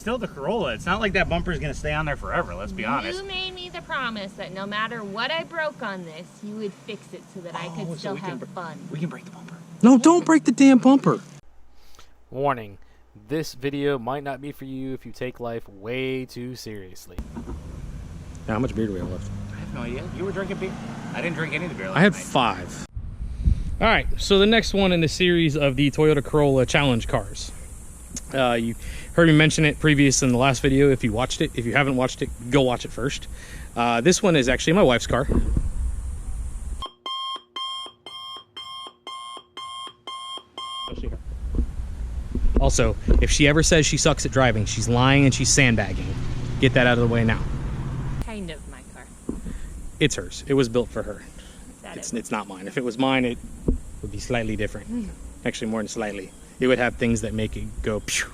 Still the Corolla. It's not like that bumper is going to stay on there forever, let's be honest. You made me the promise that no matter what I broke on this, you would fix it so that I could still have fun. We can break the bumper. No, don't break the damn bumper. Warning, this video might not be for you if you take life way too seriously. Now, how much beer do we have left? I have no idea. You were drinking beer? I didn't drink any of the beer last I had night. 5. All right, so the next one in the series of the Toyota Corolla challenge cars. You heard me mention it previous in the last video. If you watched it, if you haven't watched it, go watch it first. This one is actually my wife's car. Also, if she ever says she sucks at driving, she's lying and she's sandbagging. Get that out of the way now. Kind of my car. It's hers. It was built for her. It's not mine. If it was mine, it would be slightly different. Actually, more than slightly. It would have things that make it go pew.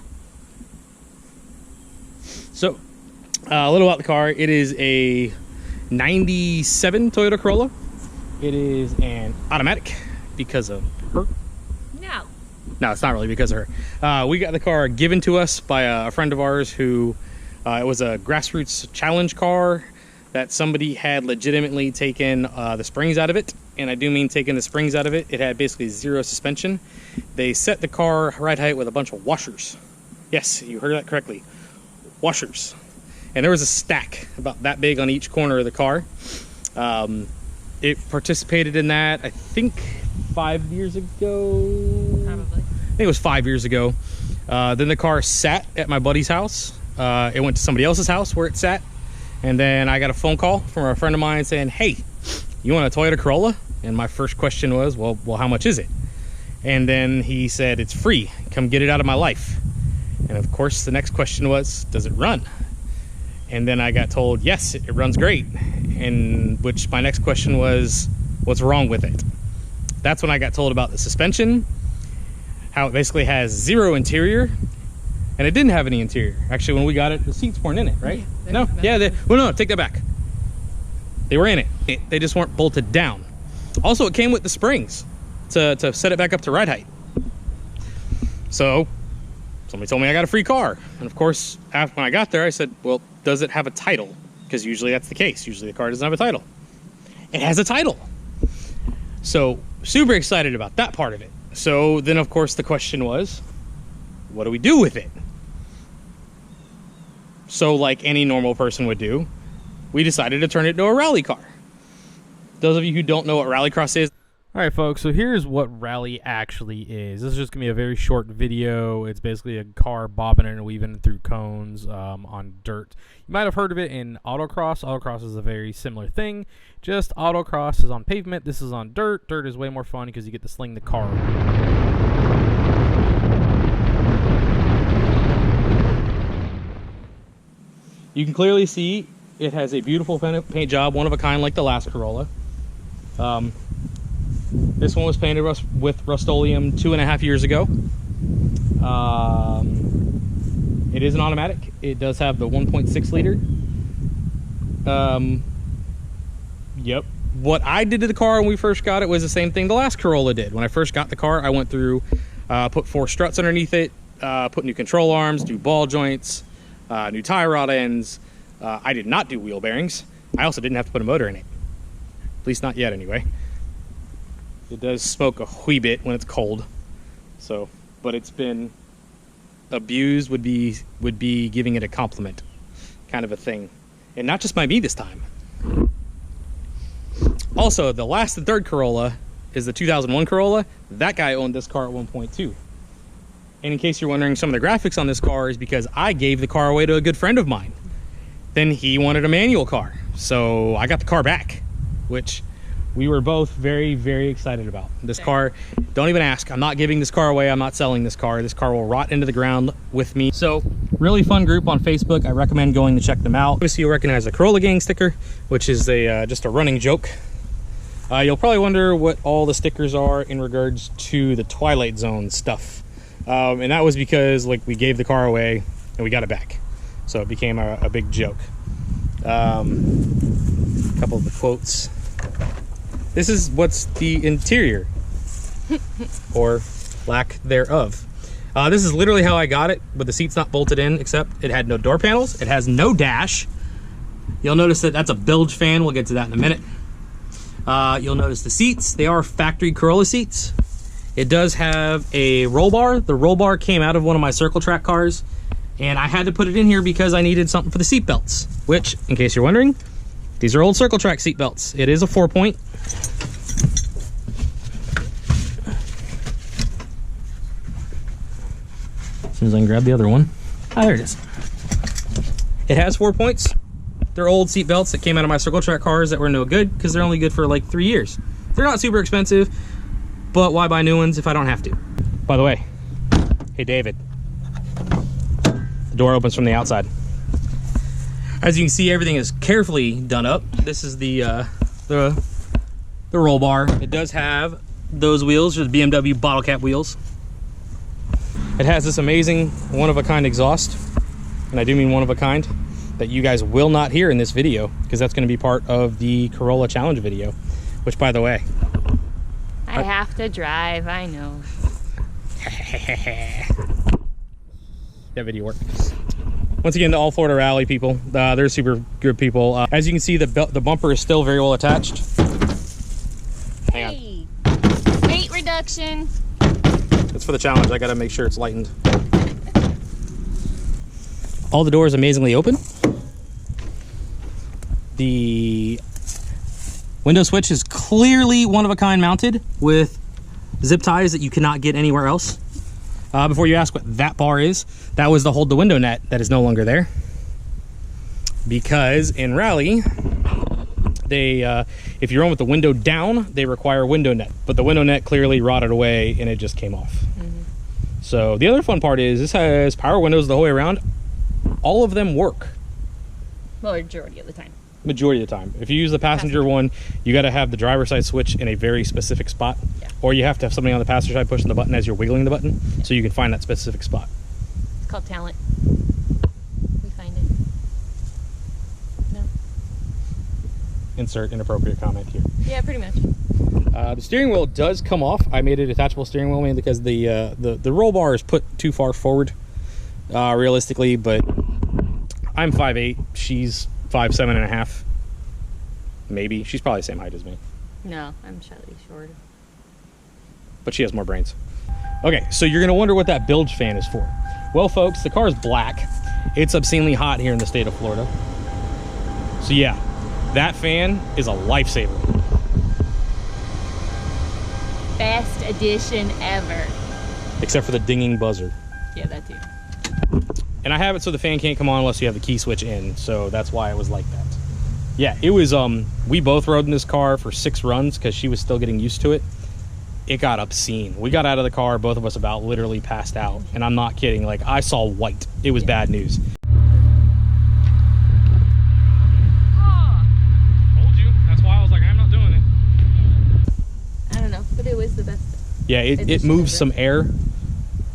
So, a little about the car. It is a 97 Toyota Corolla. It is an automatic because of her. No, it's not really because of her. We got the car given to us by a friend of ours who, it was a grassroots challenge car that somebody had legitimately taken the springs out of it. And I do mean taking the springs out of it. It had basically 0 suspension. They set the car ride height with a bunch of washers. Yes, you heard that correctly. Washers. And there was a stack about that big on each corner of the car. It participated in that, I think, 5 years ago. Probably. I think it was 5 years ago. Then the car sat at my buddy's house. It went to somebody else's house where it sat. And then I got a phone call from a friend of mine saying, hey, you want a Toyota Corolla? And my first question was, well, how much is it? And then he said, it's free. Come get it out of my life. And of course, the next question was, does it run? And then I got told, yes, it runs great. And which my next question was, what's wrong with it? That's when I got told about the suspension, how it basically has 0 interior, and it didn't have any interior. Actually, when we got it, the seats weren't in it, right? No, yeah, well, no, take that back. They were in it. They just weren't bolted down. Also, it came with the springs to set it back up to ride height. So somebody told me I got a free car. And of course, when I got there, I said, well, does it have a title? Because usually that's the case. Usually the car doesn't have a title. It has a title. So super excited about that part of it. So then, of course, the question was, what do we do with it? So like any normal person would do, we decided to turn it into a rally car. Those of you who don't know what rallycross is. All right, folks, so here's what rally actually is. This is just going to be a very short video. It's basically a car bobbing and weaving through cones on dirt. You might have heard of it in autocross. Autocross is a very similar thing. Just autocross is on pavement. This is on dirt. Dirt is way more fun because you get to sling the car around. You can clearly see it has a beautiful paint job, one of a kind like the last Corolla. This one was painted with Rust-Oleum 2.5 years ago. It is an automatic. It does have the 1.6 liter. Yep. What I did to the car when we first got it was the same thing the last Corolla did. When I first got the car, I went through, put 4 struts underneath it, put new control arms, new ball joints, new tie rod ends. I did not do wheel bearings. I also didn't have to put a motor in it. At least not yet, anyway. It does smoke a wee bit when it's cold. So, but it's been abused would be giving it a compliment, kind of a thing, and not just by me this time. Also, the third Corolla is the 2001 Corolla. That guy owned this car at 1.2. And in case you're wondering, some of the graphics on this car is because I gave the car away to a good friend of mine. Then he wanted a manual car, so I got the car back, which we were both very, very excited about. This car, don't even ask. I'm not giving this car away. I'm not selling this car. This car will rot into the ground with me. So, really fun group on Facebook. I recommend going to check them out. Obviously, you'll recognize the corolla-gang sticker, which is just a running joke. You'll probably wonder what all the stickers are in regards to the Twilight Zone stuff. And that was because like we gave the car away and we got it back. So it became a big joke. A couple of the quotes. This is what's the interior, or lack thereof. This is literally how I got it, but the seat's not bolted in, except it had no door panels. It has no dash. You'll notice that that's a bilge fan. We'll get to that in a minute. You'll notice the seats. They are factory Corolla seats. It does have a roll bar. The roll bar came out of one of my Circle Track cars, and I had to put it in here because I needed something for the seat belts, which, in case you're wondering, these are old Circle Track seat belts. It is a 4-point. As soon as I can grab the other one. Ah, there it is. It has 4 points. They're old seat belts that came out of my Circle Track cars that were no good because they're only good for like 3 years. They're not super expensive, but why buy new ones if I don't have to? By the way, hey David, the door opens from the outside. As you can see, everything is carefully done up. This is the roll bar. It does have those wheels, the BMW bottle cap wheels. It has this amazing one-of-a-kind exhaust, and I do mean one-of-a-kind, that you guys will not hear in this video because that's going to be part of the Corolla Challenge video, which, by the way, I have to drive, I know. That video worked. Once again, to all Florida Rally people, they're super good people. As you can see, the bumper is still very well attached. Hang on. Weight reduction. It's for the challenge. I gotta make sure it's lightened. All the doors amazingly open. The window switch is clearly one-of-a-kind mounted with zip ties that you cannot get anywhere else. Before you ask what that bar is, that was to hold the window net that is no longer there. Because in Rally, they, if you run with the window down, they require a window net. But the window net clearly rotted away and it just came off. So the other fun part is this has power windows the whole way around. All of them work. Well, majority of the time. Majority of the time. If you use the passenger one, you got to have the driver's side switch in a very specific spot. Yeah. Or you have to have somebody on the passenger side pushing the button as you're wiggling the button, so you can find that specific spot. It's called talent. We find it. No. Insert inappropriate comment here. Yeah, pretty much. The steering wheel does come off. I made a detachable steering wheel mainly because the roll bar is put too far forward, realistically, but I'm 5'8", she's 5'7.5", maybe. She's probably the same height as me. No, I'm slightly shorter. But she has more brains. Okay, so you're gonna wonder what that bilge fan is for. Well, folks, the car is black. It's obscenely hot here in the state of Florida. So yeah, that fan is a lifesaver. Best addition ever. Except for the dinging buzzer. Yeah, that too. And I have it so the fan can't come on unless you have the key switch in, so that's why it was like that. Yeah, it was, we both rode in this car for 6 runs because she was still getting used to it. It got obscene. We got out of the car, both of us about literally passed out, and I'm not kidding, like I saw white. It was bad news. Told you, that's why I was like, I'm not doing it. I don't know, but it was the best. Yeah, it moves some air.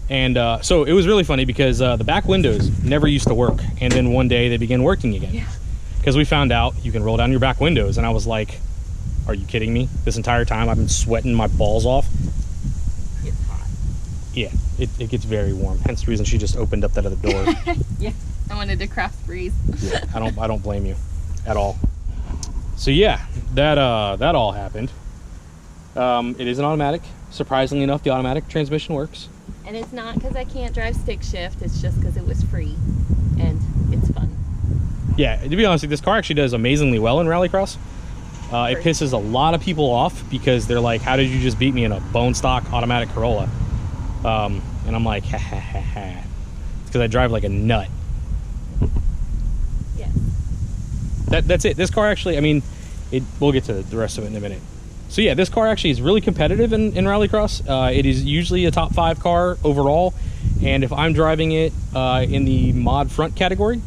And so it was really funny because the back windows never used to work. And then one day they began working again. Yeah. Because we found out you can roll down your back windows. And I was like, are you kidding me? This entire time I've been sweating my balls off. It's hot. Yeah, it gets very warm. Hence the reason she just opened up that other door. Yeah, I wanted to cross breeze. Yeah, I don't blame you at all. So yeah, that all happened. It is an automatic. Surprisingly enough, the automatic transmission works. And it's not because I can't drive stick shift, it's just because it was free and it's fun. Yeah, to be honest, this car actually does amazingly well in Rallycross. It pisses a lot of people off because they're like, how did you just beat me in a bone stock automatic Corolla? And I'm like, ha ha ha ha. It's because I drive like a nut. Yeah. That's it. This car actually, I mean, we'll get to the rest of it in a minute. So yeah, this car actually is really competitive in Rallycross. It is usually a top 5 car overall. And if I'm driving it in the mod front category,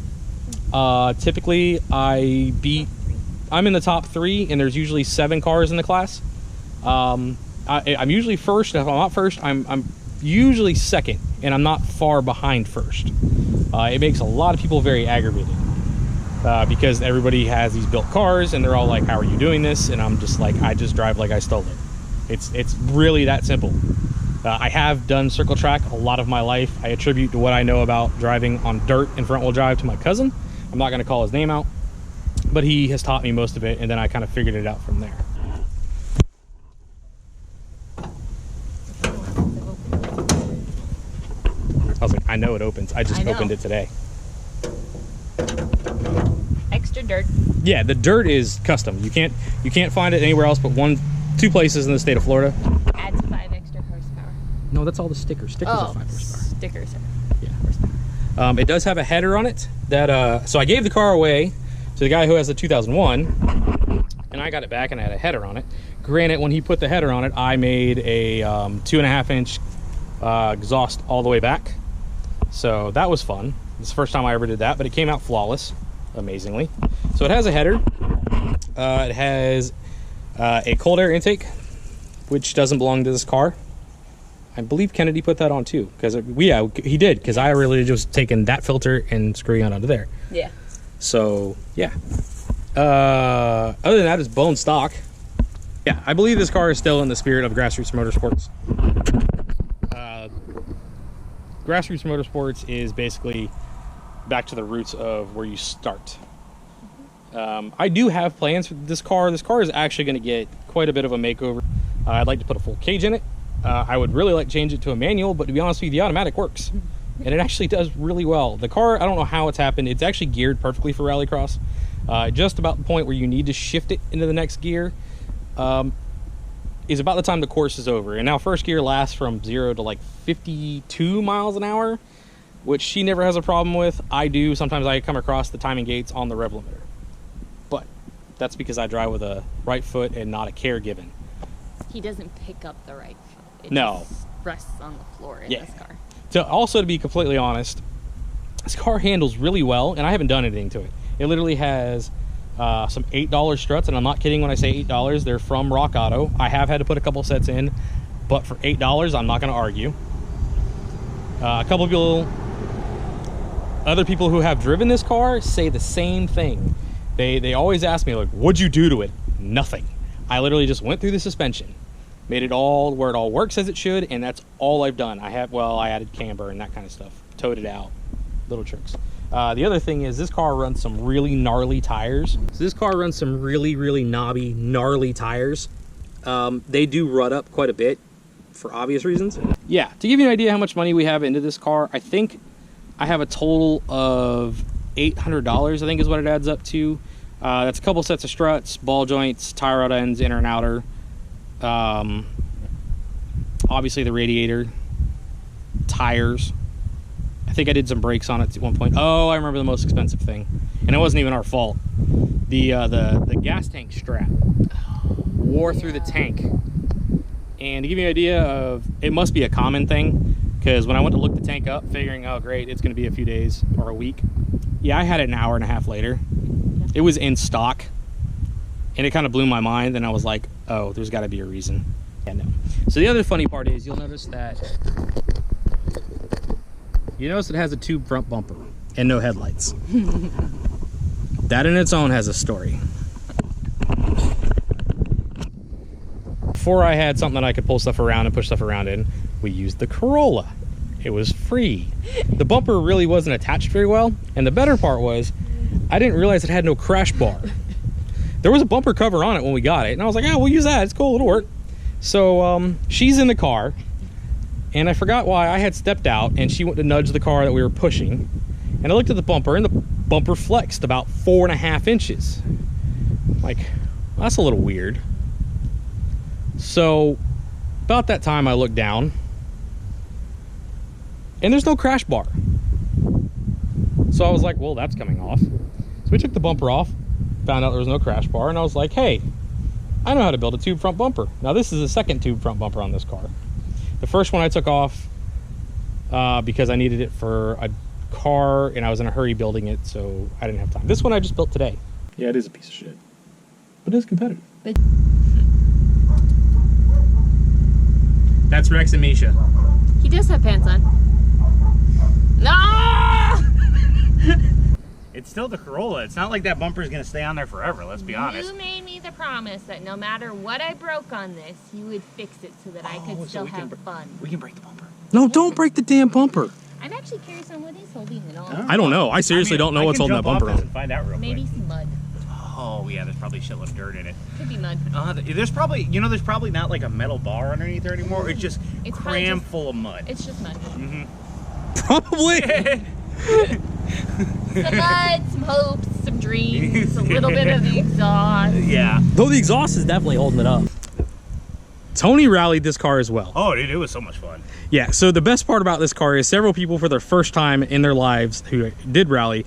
typically I'm in the top 3 and there's usually 7 cars in the class. I'm usually first. If I'm not first, I'm usually second, and I'm not far behind first. It makes a lot of people very aggravated because everybody has these built cars and they're all like, how are you doing this? And I'm just like, I just drive like I stole it. It's really that simple. I have done circle track a lot of my life. I attribute to what I know about driving on dirt and front wheel drive to my cousin. I'm not going to call his name out, but he has taught me most of it, and then I kind of figured it out from there. I was like, I know it opens. I just opened it today. Extra dirt. Yeah, the dirt is custom. You can't find it anywhere else but two places in the state of Florida. Adds 5 extra horsepower. No, that's all the stickers. Stickers are 5 horsepower. Stickers are Yeah. Horsepower. It does have a header on it that so I gave the car away to the guy who has the 2001, and I got it back and I had a header on it. Granted, when he put the header on it, I made a 2.5-inch exhaust all the way back. So that was fun. It's the first time I ever did that, but it came out flawless, amazingly. So it has a header. It has a cold air intake, which doesn't belong to this car. I believe Kennedy put that on too, because yeah, he did, because I really just taken that filter and screwing it onto there. Yeah. So yeah. Other than that, it's bone stock. Yeah, I believe this car is still in the spirit of Grassroots Motorsports. Grassroots Motorsports is basically back to the roots of where you start. I do have plans for this car. This car is actually going to get quite a bit of a makeover. I'd like to put a full cage in it. I would really like to change it to a manual, but to be honest with you, the automatic works. And it actually does really well. The car, I don't know how it's happened. It's actually geared perfectly for rallycross. Just about the point where you need to shift it into the next gear is about the time the course is over. And now first gear lasts from 0 to like 52 miles an hour, which she never has a problem with. I do. Sometimes I come across the timing gates on the rev limiter. But that's because I drive with a right foot and not a care given. He doesn't pick up the right foot. It No. just rests on the floor in this car. Also, to be completely honest, this car handles really well, and I haven't done anything to it. It literally has some $8 struts, and I'm not kidding when I say $8. They're from Rock Auto. I have had to put a couple sets in, but for $8, I'm not going to argue. A couple of other people who have driven this car say the same thing. They always ask me, like, what'd you do to it? Nothing. I literally just went through the suspension, made it all where it all works as it should, and that's all I've done. I added camber and that kind of stuff, towed it out, little tricks. The other thing is this car runs some really gnarly tires. So this car runs some really, really knobby, gnarly tires. They do rut up quite a bit for obvious reasons. Yeah, to give you an idea how much money we have into this car, I think I have a total of $800, I think is what it adds up to. That's a couple sets of struts, ball joints, tie rod ends, inner and outer. Obviously the radiator, tires. I think I did some brakes on it at one point. Oh, I remember the most expensive thing, and it wasn't even our fault. The gas tank strap wore through the tank, and to give you an idea of, it must be a common thing, because when I went to look the tank up, figuring, oh great, it's going to be a few days or a week. Yeah, I had it an hour and a half later. It was in stock, and it kind of blew my mind, and I was like, oh, there's got to be a reason. Yeah, no. So the other funny part is you'll notice that it has a tube front bumper and no headlights. That in its own has a story. Before I had something that I could pull stuff around and push stuff around in, we used the Corolla. It was free. The bumper really wasn't attached very well, and the better part was I didn't realize it had no crash bar. There was a bumper cover on it when we got it, and I was like, we'll use that. It's cool, it'll work. So she's in the car, and I forgot why I had stepped out, and she went to nudge the car that we were pushing, and I looked at the bumper, and the bumper flexed about 4.5 inches. Like, well, that's a little weird. So about that time I looked down, and there's no crash bar. So I was like, well, that's coming off. So we took the bumper off, found out there was no crash bar, and I was like, hey, I know how to build a tube front bumper. Now this is the second tube front bumper on this car. The first one I took off because I needed it for a car, and I was in a hurry building it, so I didn't have time. This one I just built today. Yeah, it is a piece of shit, but it's competitive. That's Rex and Misha. He does have pants on. No! It's still the Corolla. It's not like that bumper's gonna stay on there forever, let's be honest. You made me the promise that no matter what I broke on this, you would fix it so that I could still have fun. We can break the bumper. No, don't break the damn bumper. I'm actually curious on what he's holding it on. I don't know. I seriously don't know what's holding that bumper on. And find out real Maybe quick. some mud. Oh yeah, there's probably a shitload of dirt in it. Could be mud. There's probably, there's probably not like a metal bar underneath there anymore. It's just It's crammed just- full of mud. It's just mud. Probably. Some mud, some hopes, some dreams, a little bit of the exhaust. Yeah. Though the exhaust is definitely holding it up. Tony rallied this car as well. Oh, dude, it was so much fun. Yeah, so the best part about this car is several people for their first time in their lives who did rally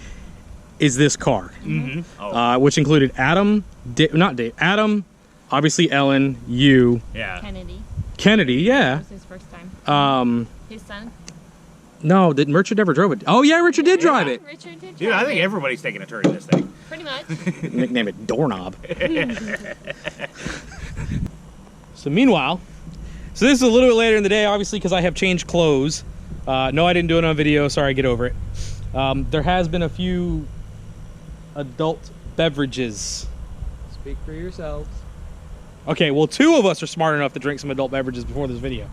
is this car. Which included Adam, Adam, obviously Ellen, you, Yeah. Kennedy, yeah. That was his first time. His son. No, Richard never drove it. Oh yeah, Richard did drive it. Richard did Dude, drive I think it. everybody's taking a turn in this thing. Pretty much. Nickname it Doorknob. So meanwhile, this is a little bit later in the day, obviously, because I have changed clothes. No, I didn't do it on video. Sorry, get over it. There has been a few adult beverages. Speak for yourselves. Okay, well, 2 of us are smart enough to drink some adult beverages before this video.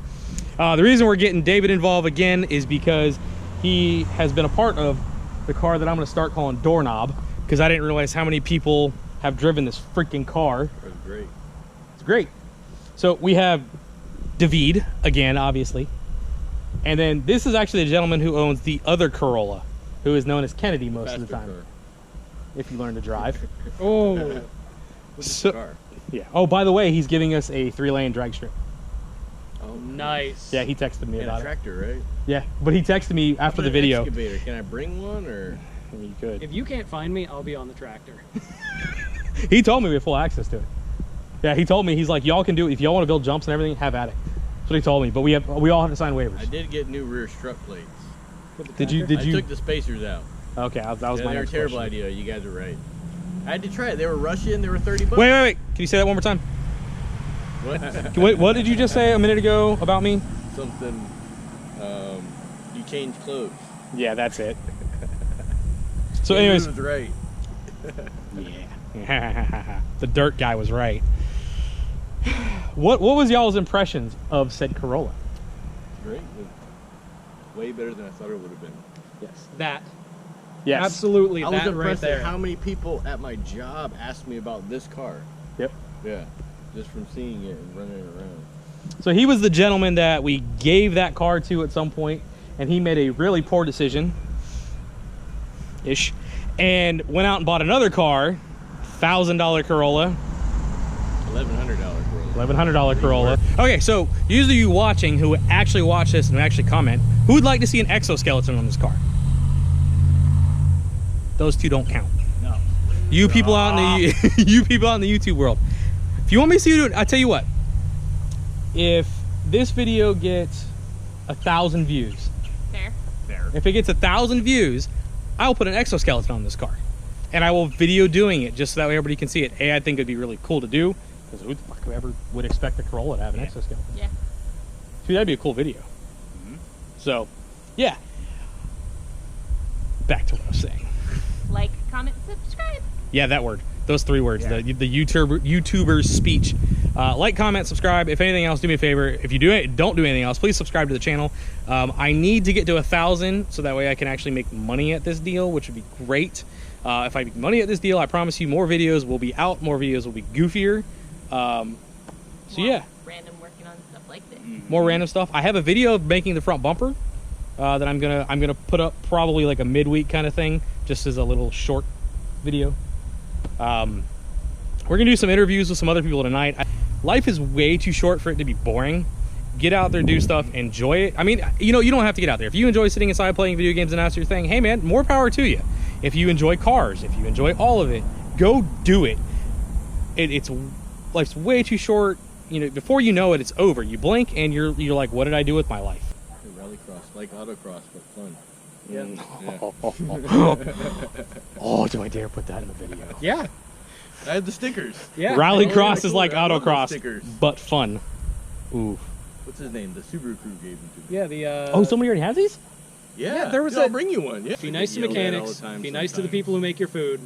The reason we're getting David involved again is because he has been a part of the car that I'm going to start calling Doorknob, because I didn't realize how many people have driven this freaking car. That's great. It's great. So we have David again, obviously. And then this is actually the gentleman who owns the other Corolla, who is known as Kennedy most of the time, if you learn to drive. Oh. So, yeah. Oh, by the way, he's giving us a 3-lane drag strip. Oh, nice. Yeah, he texted me And about a tractor, right? it. Yeah, but he texted me after the video. Excavator. Can I bring one, or? You could. If you can't find me, I'll be on the tractor. He told me we have full access to it. Yeah, he told me, he's like, y'all can do it. If y'all want to build jumps and everything, have at it. That's what he told me. But we all have to sign waivers. I did get new rear strut plates. Did you? I took the spacers out. Okay, that was Yeah, my they were a next terrible question. idea. You guys are right. I had to try it. They were Russian. They were 30 bucks. Wait. Can you say that one more time? What? What did you just say a minute ago about me? Something. You changed clothes. Yeah, that's it. So, Yeah, he anyways, was right. yeah, the dirt guy was right. What was y'all's impressions of said Corolla? Great. It was way better than I thought it would have been. Yes. That. Yes. Absolutely. I was That right impressed there. at how many people at my job asked me about this car. Yep. Yeah. Just from seeing it and running it around. So he was the gentleman that we gave that car to at some point, and he made a really poor decision, and went out and bought another car, $1,000 Corolla. $1,100 Corolla. $1,100 Corolla. Okay, so usually you watching who actually watch this and who actually comment, who would like to see an exoskeleton on this car? Those 2 don't count. No. You people out in the you people out in the YouTube world. If you want me to see you do it, I tell you what. If this video gets 1,000 views, Fair. if it gets 1,000 views, I'll put an exoskeleton on this car, and I will video doing it just so that way everybody can see it. I think it'd be really cool to do, because who the fuck ever would expect a Corolla to have an exoskeleton? Yeah. Dude, that'd be a cool video. So, yeah. Back to what I was saying. Like, comment, subscribe. Yeah, that word. Those 3 words. The YouTuber's speech. Like, comment, subscribe. If anything else, do me a favor. If you don't do anything else, please subscribe to the channel. I need to get to 1,000 so that way I can actually make money at this deal, which would be great. If I make money at this deal, I promise you more videos will be out. More videos will be goofier. So yeah. Random working on stuff like this. More random stuff. I have a video of making the front bumper that I'm gonna put up probably like a midweek kind of thing, just as a little short video. We're gonna do some interviews with some other people tonight. Life is way too short for it to be boring. Get out there, do stuff, enjoy it. I mean, you don't have to get out there. If you enjoy sitting inside playing video games and that's your thing, hey man, more power to you. If you enjoy cars, if you enjoy all of it, go do it. Life's way too short. Before you know it, it's over. You blink and you're like, what did I do with my life? Rallycross, like autocross, but fun. Yeah. Oh, do I dare put that in the video? Yeah. I had the stickers. Yeah. Rallycross cool. is like I love those autocross, stickers. but fun. Ooh. What's his name? The Subaru crew gave them to me. Yeah, the Oh, somebody already has these? Yeah, there was Dude, I'll a- bring you one. Yeah. be nice to Yell at all mechanics, the time be nice to the sometimes. people who make your food.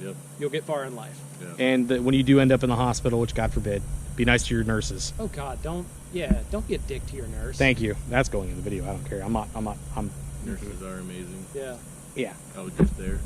Yep. You'll get far in life. Yeah. And when you do end up in the hospital, which God forbid, be nice to your nurses. Oh God, don't be a dick to your nurse. Thank you. That's going in the video. I don't care. I'm Nurses are amazing. Yeah. yeah. I was just there.